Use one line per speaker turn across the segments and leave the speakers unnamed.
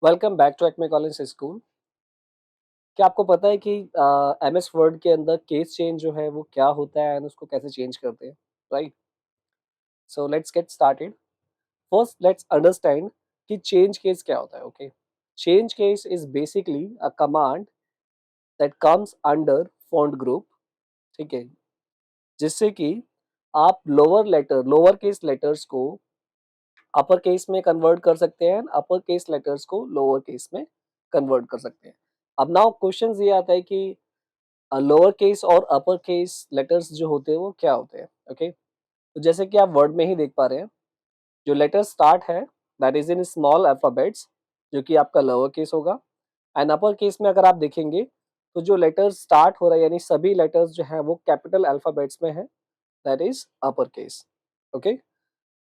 Welcome back to Acme Collins school. क्या आपको पता है कि एमएस वर्ड के अंदर केस चेंज जो है वो क्या होता है एंड उसको कैसे चेंज करते हैं, right? So let's get started. First let's understand कि चेंज केस क्या होता है। Okay, change case is basically a command that comes under font group, ठीक है, जिससे कि आप लोअर केस लेटर्स को अपर केस में कन्वर्ट कर सकते हैं, अपर केस लेटर्स को लोअर केस में कन्वर्ट कर सकते हैं। अब नाउ क्वेश्चन ये आता है कि लोअर केस और अपर केस लेटर्स जो होते हैं वो क्या होते हैं। ओके, तो जैसे कि आप वर्ड में ही देख पा रहे हैं, जो लेटर स्टार्ट है that is in small alphabets, जो कि आपका लोअर केस होगा। एंड अपर केस में अगर आप देखेंगे तो जो लेटर स्टार्ट हो रहा है यानी सभी लेटर्स जो है वो कैपिटल अल्फाबेट्स में है, that is upper case. Okay,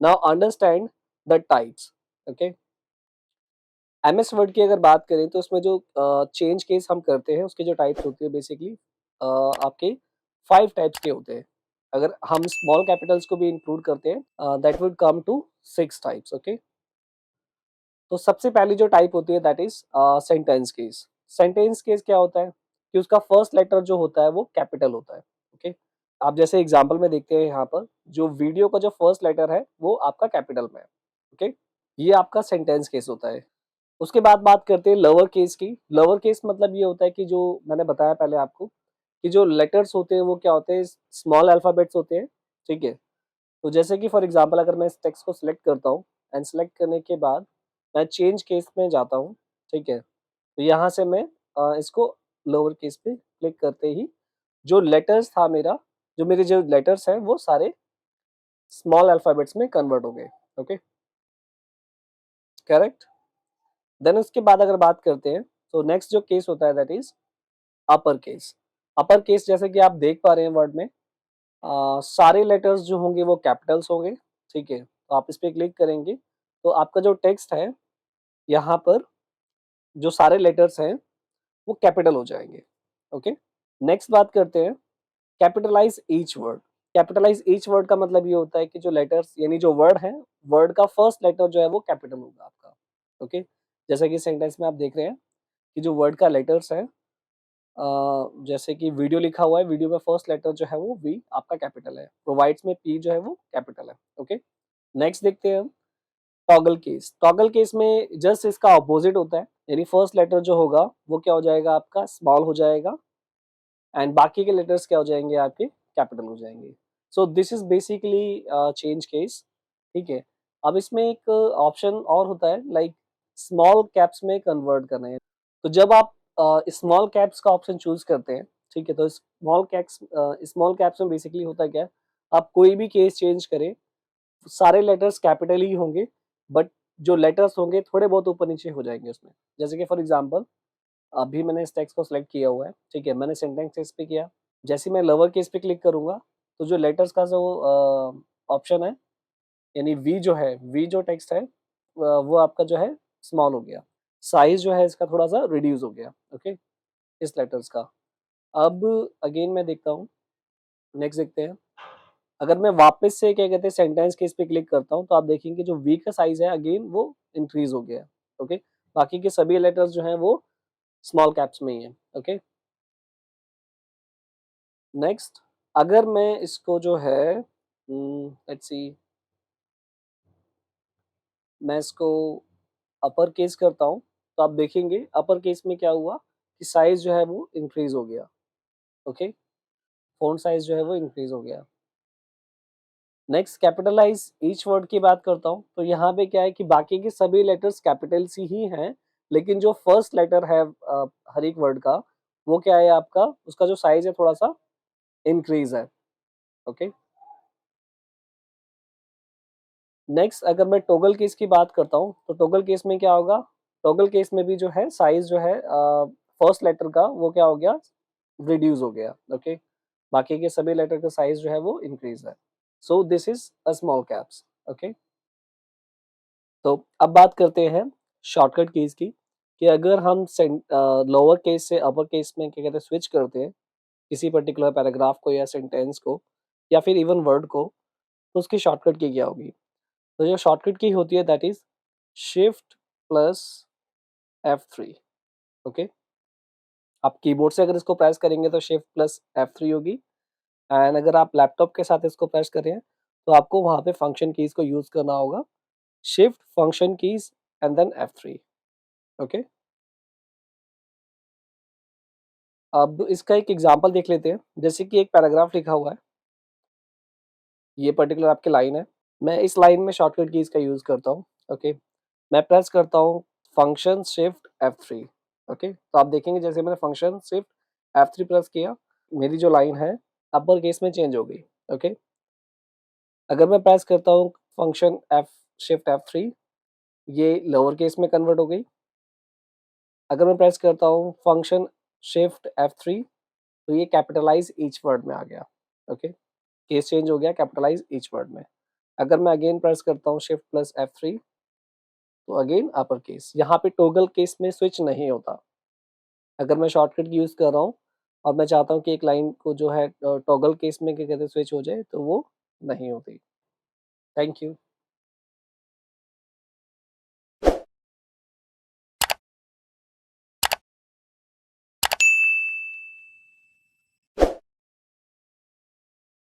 now understand the types. Okay, MS word की अगर बात करें तो उसमें जो चेंज केस हम करते हैं उसके जो टाइप्स होती है बेसिकली आपके 5 टाइप्स के होते हैं। अगर हम स्मॉल कैपिटल्स को भी इंक्लूड करते हैं that would come to 6 types. Okay, तो सबसे पहली जो टाइप होती है that is sentence case. Sentence case क्या होता है कि उसका फर्स्ट लेटर जो होता है वो कैपिटल होता है। ओके, आप जैसे एग्जांपल में देखते हैं यहाँ पर जो वीडियो का जो फर्स्ट लेटर है वो आपका कैपिटल में है। ओके, ये आपका सेंटेंस केस होता है। उसके बाद बात करते हैं लोअर केस की। लोअर केस मतलब ये होता है कि जो मैंने बताया पहले आपको कि जो लेटर्स होते हैं वो क्या होते हैं, स्मॉल अल्फाबेट्स होते हैं। ठीक है, तो जैसे कि फॉर एग्जांपल अगर मैं इस टेक्स्ट को सिलेक्ट करता हूँ एंड सिलेक्ट करने के बाद मैं चेंज केस में जाता हूँ। ठीक है, तो यहाँ से मैं इसको लोअर केस पे क्लिक करते ही जो लेटर्स था मेरा, जो मेरे जो लेटर्स हैं वो सारे स्मॉल अल्फाबेट्स में कन्वर्ट हो गए। Okay, correct. देन उसके बाद अगर बात करते हैं तो नेक्स्ट जो केस होता है that is upper case. Upper case जैसे कि आप देख पा रहे हैं वर्ड में सारे लेटर्स जो होंगे वो कैपिटल्स होंगे। ठीक है, तो आप इस पे क्लिक करेंगे तो आपका जो टेक्स्ट है यहाँ पर जो सारे लेटर्स हैं वो कैपिटल हो जाएंगे। ओके, नेक्स्ट बात करते हैं capitalize each word. Capitalize each word का मतलब ये होता है कि जो लेटर्स यानी जो वर्ड है, वर्ड का फर्स्ट लेटर जो है वो कैपिटल होगा आपका। ओके, जैसे कि सेंटेंस में आप देख रहे हैं कि जो वर्ड का लेटर्स है जैसे कि वीडियो लिखा हुआ है, वीडियो में फर्स्ट लेटर जो है वो वी आपका कैपिटल है, प्रोवाइड्स में पी जो है वो कैपिटल है। ओके, नेक्स्ट देखते हैं हम टॉगल केस। टॉगल केस में जस्ट इसका ऑपोजिट होता है, यानी फर्स्ट लेटर जो होगा वो क्या हो जाएगा आपका स्मॉल हो जाएगा एंड बाकी के लेटर्स क्या हो जाएंगे आपके कैपिटल हो जाएंगे। So this is basically change case. ठीक है, अब इसमें एक ऑप्शन और होता है लाइक स्मॉल कैप्स में कन्वर्ट करना है। तो जब आप स्मॉल कैप्स का ऑप्शन चूज करते हैं, ठीक है, तो स्मॉल कैप्स में बेसिकली होता क्या है, आप कोई भी केस चेंज करें सारे लेटर्स कैपिटल ही होंगे, बट जो लेटर्स होंगे थोड़े बहुत ऊपर नीचे हो जाएंगे उसमें। जैसे कि फॉर एग्जांपल अभी मैंने इस टेक्स्ट को सिलेक्ट किया हुआ है, ठीक है, मैंने सेंटेंस केस पे किया, जैसे ही मैं लोअर केस पे क्लिक करूंगा तो जो लेटर्स का जो ऑप्शन है यानी वी जो है, वी जो टेक्स्ट है वो आपका जो है स्मॉल हो गया, साइज जो है इसका थोड़ा सा रिड्यूस हो गया। ओके, इस लेटर्स का। अब अगेन मैं देखता हूँ, नेक्स्ट देखते हैं। अगर मैं वापस से क्या कहते हैं सेंटेंस केस पे क्लिक करता हूँ तो आप देखेंगे जो वी का साइज है अगेन वो इंक्रीज हो गया है। ओके, बाकी के सभी लेटर्स जो हैं वो स्मॉल कैप्स में ही है। ओके, नेक्स्ट अगर मैं इसको जो है लेट्स सी, मैं इसको अपर केस करता हूँ तो आप देखेंगे अपर केस में क्या हुआ कि साइज जो है वो इंक्रीज हो गया। ओके, फ़ॉन्ट साइज जो है वो इंक्रीज हो गया। नेक्स्ट कैपिटलाइज ईच वर्ड की बात करता हूँ तो यहाँ पे क्या है कि बाकी के सभी लेटर्स कैपिटल सी ही हैं, लेकिन जो फर्स्ट लेटर है हर एक वर्ड का वो क्या है आपका, उसका जो साइज है थोड़ा सा इंक्रीज है। ओके, नेक्स्ट अगर मैं टॉगल केस की बात करता हूँ तो टॉगल केस में क्या होगा, टॉगल केस में भी जो है साइज जो है फर्स्ट लेटर का वो क्या हो गया, रिड्यूस हो गया। ओके, बाकी के सभी लेटर का साइज जो है वो इंक्रीज है। So this is a small caps. Okay, तो अब बात करते हैं शॉर्टकट कीज की कि अगर हम लोअर केस से अपर केस में क्या कहते हैं स्विच करते हैं किसी पर्टिकुलर पैराग्राफ को या सेंटेंस को या फिर इवन वर्ड को, तो उसकी शॉर्टकट की क्या होगी। तो जो शॉर्टकट की होती है that is shift plus F3, okay. आप कीबोर्ड से अगर इसको प्रेस करेंगे तो शिफ्ट प्लस F3 होगी, एंड अगर आप लैपटॉप के साथ इसको प्रेस कर रहे हैं, तो आपको वहाँ पे फंक्शन कीज़ को यूज़ करना होगा, shift function keys and then F3, okay. अब इसका एक एग्ज़ाम्पल देख लेते हैं, जैसे कि एक पैराग्राफ लिखा हुआ है, ये पर्टिकुलर आपकी लाइन है। मैं इस लाइन में शॉर्टकट कीज़ का यूज़ करता हूँ, ओके। मैं प्रेस करता हूँ फंक्शन शिफ्ट F3, ओके। तो आप देखेंगे जैसे मैंने फंक्शन शिफ्ट F3 प्रेस किया, मेरी जो लाइन है अपर केस में चेंज हो गई, ओके। अगर मैं प्रेस करता हूँ फंक्शन F शिफ्ट F3, ये लोअर केस में कन्वर्ट हो गई। अगर मैं प्रेस करता हूँ फंक्शन शिफ्ट F3, तो ये कैपिटलाइज़ ईच वर्ड में आ गया, ओके। केस चेंज हो गया कैपिटलाइज़ ईच वर्ड में। अगर मैं अगेन प्रेस करता हूँ शिफ्ट प्लस F3, तो अगेन अपर केस। यहाँ पे टॉगल केस में स्विच नहीं होता। अगर मैं शॉर्टकट यूज़ कर रहा हूँ और मैं चाहता हूँ कि एक लाइन को जो है टॉगल केस में क्या कहते हैं स्विच हो जाए, तो वो नहीं होती। Thank you.